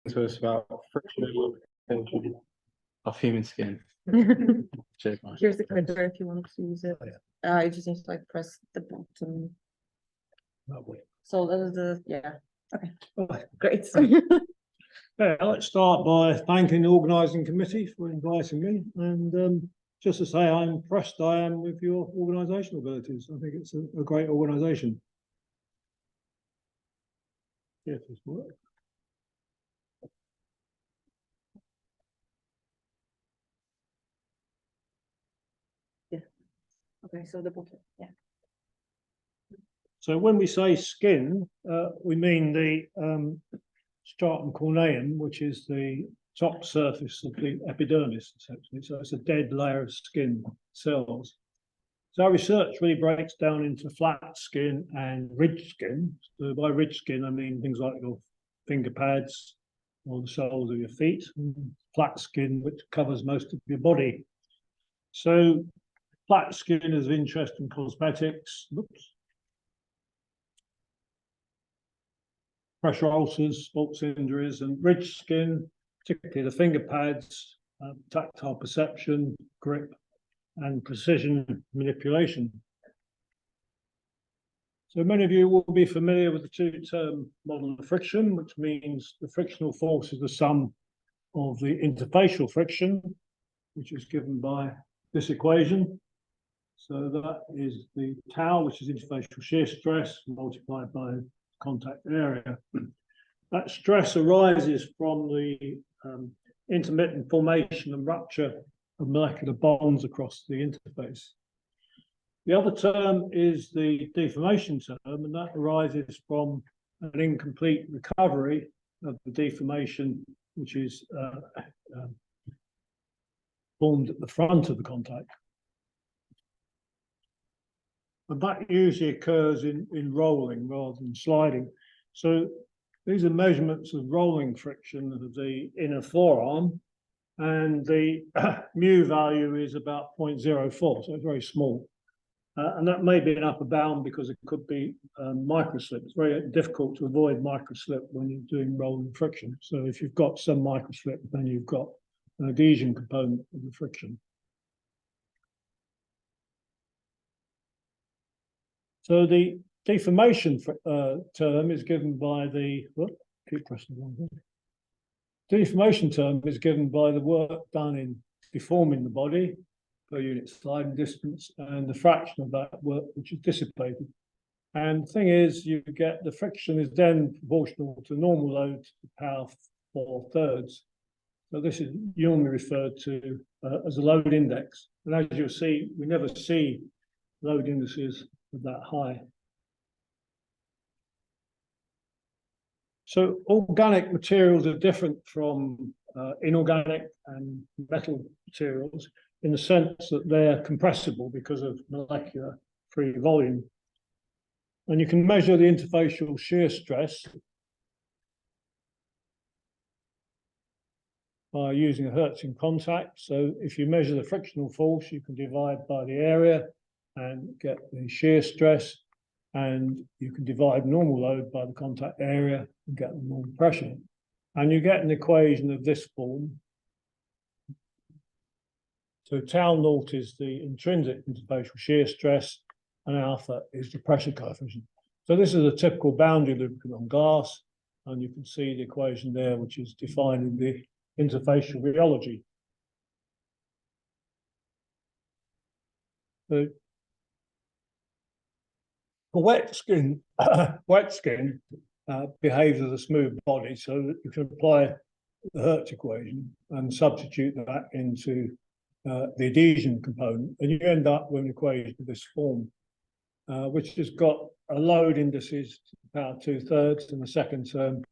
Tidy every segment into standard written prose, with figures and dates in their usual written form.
to us about friction of human skin. Cheers, Mike. Here's the cursor if you want to use it. You just need to like press the button. So that is the okay. Great. Yeah, I'd like to start by thanking the organising committee for inviting me, and just to say how impressed I am with your organisational abilities. I think it's a great organisation. Yeah, if this works. Okay, so the button, yeah. So when we say skin, we mean the stratum corneum, which is the top surface of the epidermis, essentially. So it's a dead layer of skin cells. So our research really breaks down into flat skin and ridged skin. So by ridged skin, I mean things like your finger pads or the soles of your feet, and flat skin, which covers most of your body. So flat skin is of interest in cosmetics. Oops. Pressure ulcers, sports injuries, and ridged skin, particularly the finger pads, tactile perception, grip, and precision manipulation. So many of you will be familiar with the two-term model of friction, which means the frictional force is the sum of the interfacial friction, which is given by this equation. So that is the tau, which is interfacial shear stress, multiplied by contact area. That stress arises from the intermittent formation and rupture of molecular bonds across the interface. The other term is the deformation term, and that arises from an incomplete recovery of the deformation, which is formed at the front of the contact. And that usually occurs in rolling rather than sliding. So these are measurements of rolling friction of the inner forearm, and the mu value is about 0.04, so it's very small. And that may be an upper bound because it could be microslip. It's very difficult to avoid microslip when you're doing rolling friction. So if you've got some microslip, then you've got an adhesion component of the friction. So the deformation term is given by the, keep pressing the wrong thing. Deformation term is given by the work done in deforming the body per unit sliding distance and the fraction of that work which is dissipated. And the thing is, you get the friction is then proportional to normal load to the power 4/3. So this is normally referred to as a load index. And as you'll see, we never see load indices that high. So organic materials are different from inorganic and metal materials in the sense that they're compressible because of molecular free volume. And you can measure the interfacial shear stress by using a Hertzian contact. So if you measure the frictional force, you can divide by the area and get the shear stress, and you can divide normal load by the contact area and get the normal pressure. And you get an equation of this form. So tau naught is the intrinsic interfacial shear stress, and alpha is the pressure coefficient. So this is a typical boundary lubricant on glass, and you can see the equation there, which is defining the interfacial rheology. So for wet skin behaves as a smooth body, so that you can apply the Hertz equation and substitute that into the adhesion component, and you end up with an equation of this form, which has got a load indices to the power 2/3 and the second term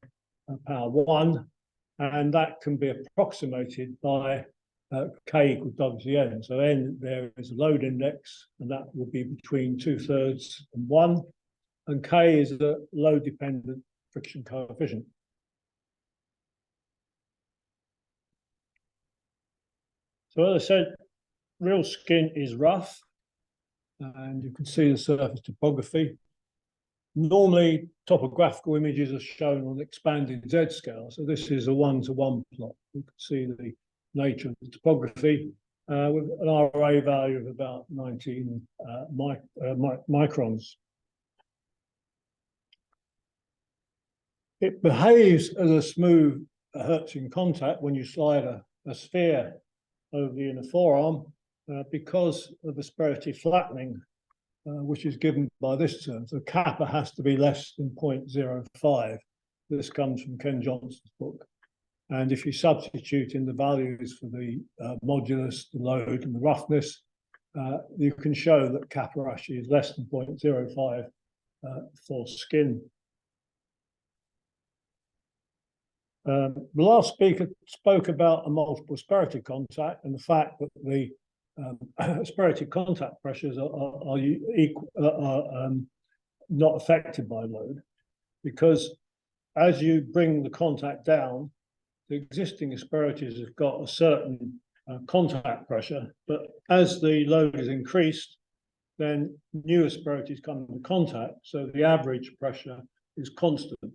power 1, and that can be approximated by K equals WN. So N there is a load index, and that will be between 2/3 and 1, and K is a load dependent friction coefficient. So as I said, real skin is rough, and you can see the surface topography. Normally, topographical images are shown on expanded Z scale. So this is a 1-to-1 plot. You can see the nature of the topography with an RA value of about 19 microns. It behaves as a smooth Hertzian contact when you slide a sphere over the inner forearm because of the asperity flattening, which is given by this term. So kappa has to be less than 0.05. This comes from Ken Johnson's book. And if you substitute in the values for the modulus, the load, and the roughness, you can show that kappa actually is less than 0.05 for skin. The last speaker spoke about a multiple asperity contact and the fact that the asperity contact pressures are not affected by load, because as you bring the contact down, the existing asperities have got a certain contact pressure, but as the load is increased, then new asperities come into contact, so the average pressure is constant.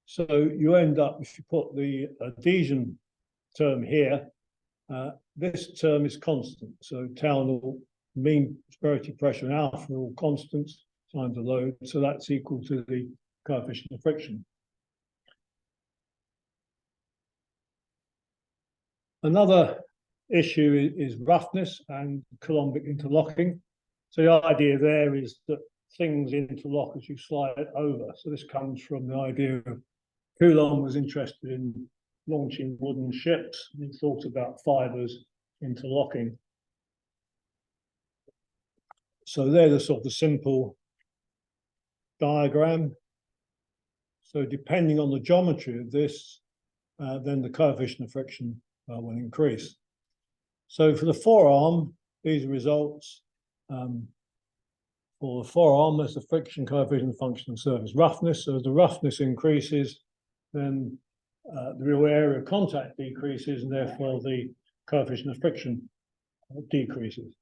So you end up, if you put the adhesion term here, this term is constant. So tau naught, mean asperity pressure, and alpha are all constants times the load. So that's equal to the coefficient of friction. Another issue is roughness and Coulombic interlocking. So the idea there is that things interlock as you slide it over. So this comes from the idea of Coulomb was interested in launching wooden ships. He thought about fibers interlocking. So there's a sort of simple diagram. So depending on the geometry of this, then the coefficient of friction will increase. So for the forearm, these results for the forearm as the friction coefficient function of surface roughness. So as the roughness increases, then the real area of contact decreases, and therefore the coefficient of friction decreases.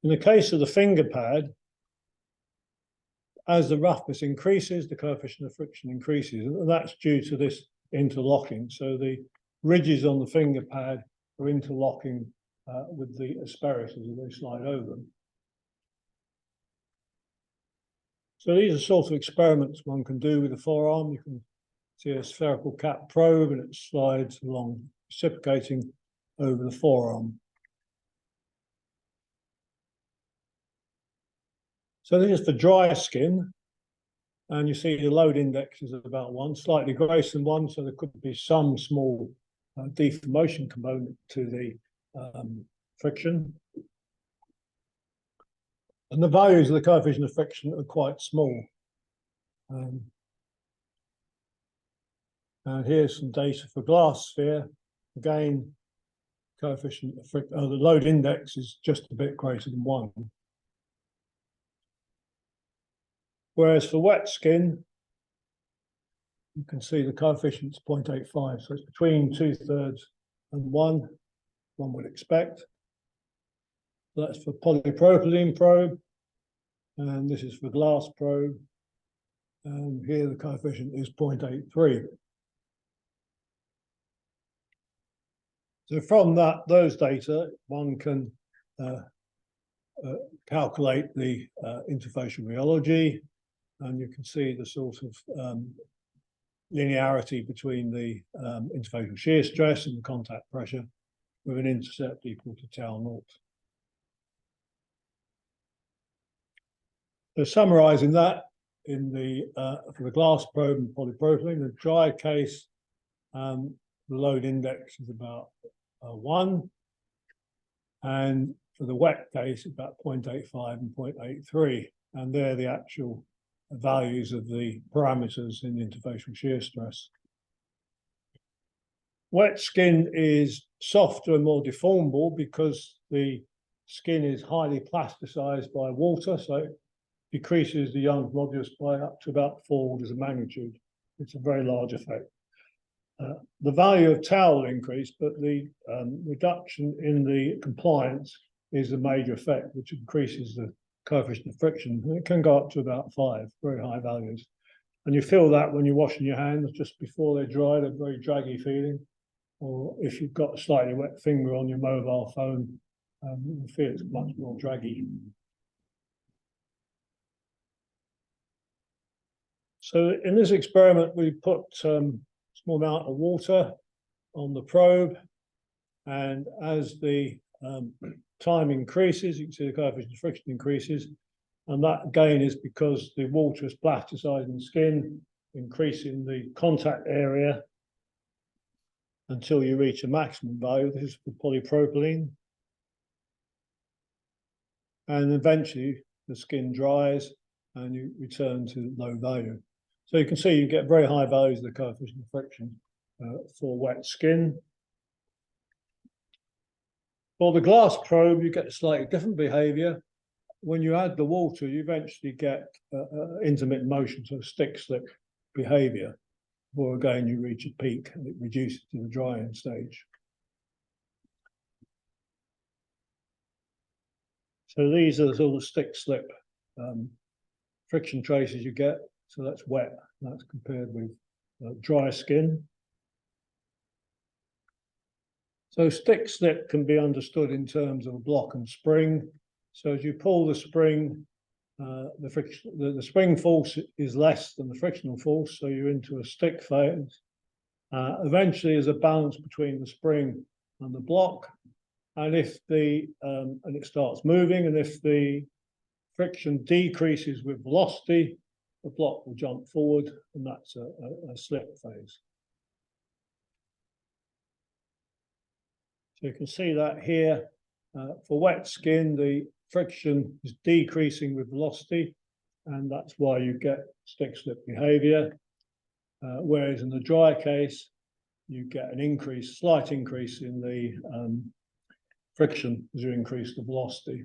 In the case of the finger pad, as the roughness increases, the coefficient of friction increases, and that's due to this interlocking. So the ridges on the finger pad are interlocking with the asperities as they slide over them. So these are sort of experiments one can do with the forearm. You can see a spherical cap probe and it slides along, reciprocating over the forearm. So this is for dry skin, and you see the load index is about 1, slightly greater than 1, so there could be some small deformation component to the friction. And the values of the coefficient of friction are quite small. And here's some data for glass sphere. Again, coefficient of friction, the load index is just a bit greater than 1. Whereas for wet skin, you can see the coefficient is 0.85. So it's between 2/3 and 1, one would expect. That's for polypropylene probe. And this is for glass probe. And here the coefficient is 0.83. So from those data, one can calculate the interfacial rheology, and you can see the sort of linearity between the interfacial shear stress and the contact pressure with an intercept equal to tau naught. So summarizing that, in the for the glass probe and polypropylene, the dry case, the load index is about 1, and for the wet case, about 0.85 and 0.83, and they're the actual values of the parameters in the interfacial shear stress. Wet skin is softer and more deformable because the skin is highly plasticized by water, so it decreases the Young's modulus by up to about 4 orders of magnitude. It's a very large effect. The value of tau will increase, but the reduction in the compliance is a major effect, which increases the coefficient of friction. And it can go up to about 5, very high values. And you feel that when you're washing your hands just before they dry, they're very draggy feeling. Or if you've got a slightly wet finger on your mobile phone, you feel it's much more draggy. So in this experiment, we put a small amount of water on the probe, and as the time increases, you can see the coefficient of friction increases, and that again is because the water is plasticizing the skin, increasing the contact area until you reach a maximum value. This is for polypropylene. And eventually the skin dries and you return to low value. So you can see you get very high values of the coefficient of friction for wet skin. For the glass probe, you get slightly different behavior. When you add the water, you eventually get intermittent motion, so stick-slip behavior, before again you reach a peak and it reduces to the drying stage. So these are the sort of stick-slip friction traces you get. So that's wet. That's compared with dry skin. So stick-slip can be understood in terms of a block and spring. So as you pull the spring, the spring force is less than the frictional force, so you're into a stick phase. Eventually, there's a balance between the spring and the block, and if and it starts moving, and if the friction decreases with velocity, the block will jump forward, and that's a slip phase. So you can see that here. For wet skin, the friction is decreasing with velocity, and that's why you get stick-slip behavior. Whereas in the dry case, you get an slight increase in the friction as you increase the velocity.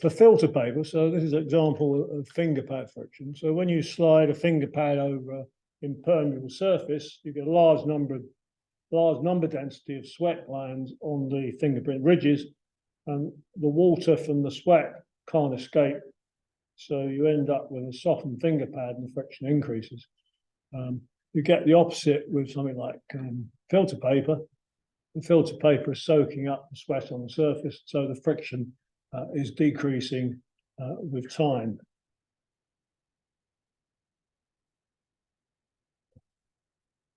For filter paper, so this is an example of finger pad friction. So when you slide a finger pad over an impermeable surface, you get a large number density of sweat glands on the fingerprint ridges, and the water from the sweat can't escape. So you end up with a softened finger pad and the friction increases. You get the opposite with something like filter paper. The filter paper is soaking up the sweat on the surface, so the friction is decreasing with time.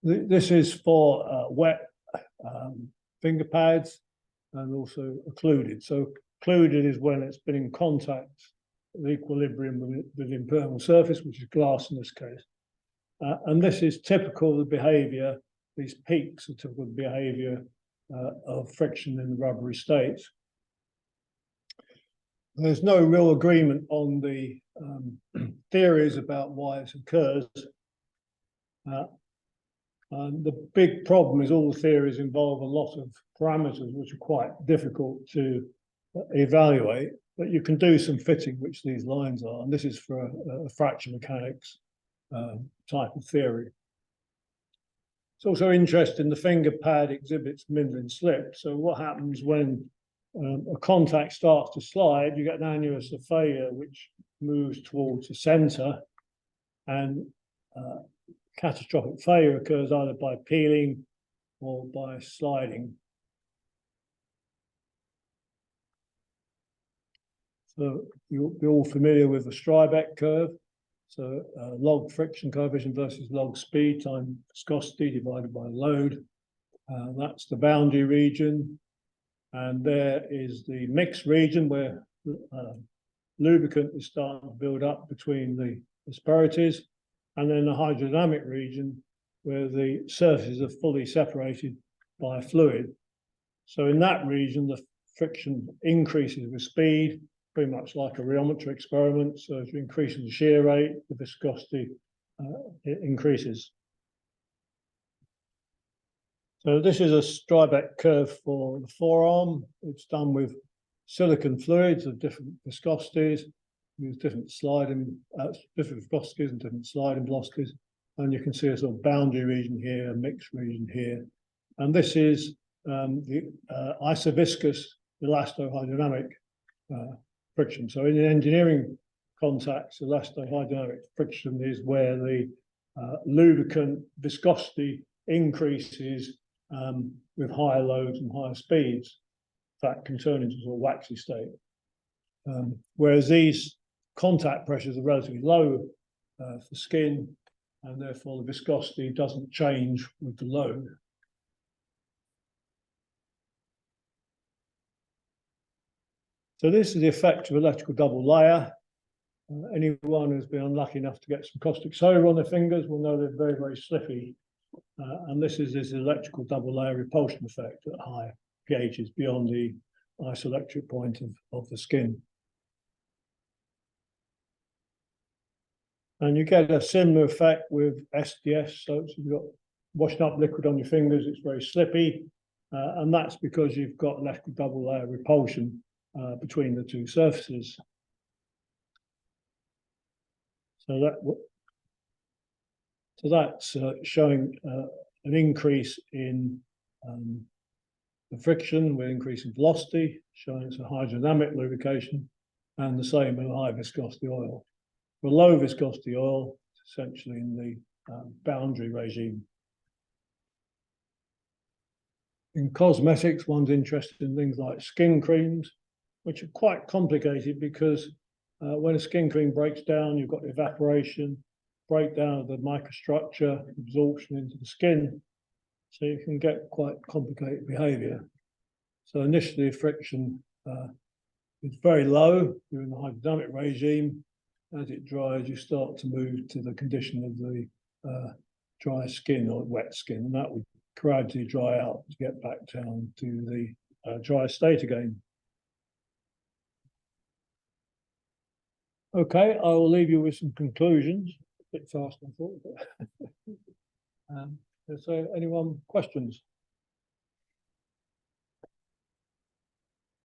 This is for wet finger pads and also occluded. So occluded is when it's been in contact with equilibrium with the impermeable surface, which is glass in this case. And this is typical of the behavior, these peaks are typical of the behavior of friction in the rubbery state. There's no real agreement on the theories about why this occurs. And the big problem is all the theories involve a lot of parameters which are quite difficult to evaluate, but you can do some fitting, which these lines are, and this is for a fracture mechanics type of theory. It's also interesting, the finger pad exhibits middling slip. So what happens when a contact starts to slide, you get an annulus of failure, which moves towards the center, and catastrophic failure occurs either by peeling or by sliding. So you'll be all familiar with the Strybeck curve. So log friction coefficient versus log speed times viscosity divided by load. That's the boundary region. And there is the mixed region where lubricant is starting to build up between the asperities. And then the hydrodynamic region where the surfaces are fully separated by a fluid. So in that region, the friction increases with speed, pretty much like a rheometry experiment. So as you increase the shear rate, the viscosity it increases. So this is a Strybeck curve for the forearm. It's done with silicon fluids of different viscosities, with different viscosities and different sliding velocities. And you can see a sort of boundary region here, a mixed region here. And this is the isoviscous elastohydrodynamic friction. So in the engineering context, elastohydrodynamic friction is where the lubricant viscosity increases with higher loads and higher speeds. That can turn into sort of waxy state. Whereas these contact pressures are relatively low for skin, and therefore the viscosity doesn't change with the load. So this is the effect of electrical double layer. Anyone who's been unlucky enough to get some caustic soda on their fingers will know they're very, very slippy. And this is this electrical double layer repulsion effect at high pHs beyond the isoelectric point of the skin. And you get a similar effect with SDS soaps. You've got washing up liquid on your fingers, it's very slippy. And that's because you've got electrical double layer repulsion between the two surfaces. So that's showing an increase in the friction with increasing velocity, showing it's a hydrodynamic lubrication, and the same with high viscosity oil. For low viscosity oil, it's essentially in the boundary regime. In cosmetics, one's interested in things like skin creams, which are quite complicated because when a skin cream breaks down, you've got evaporation, breakdown of the microstructure, absorption into the skin. So you can get quite complicated behavior. So initially friction is very low during the hydrodynamic regime. As it dries, you start to move to the condition of the dry skin or wet skin, and that would gradually dry out to get back down to the dry state again. Okay, I will leave you with some conclusions. A bit fast, I thought. So, anyone questions?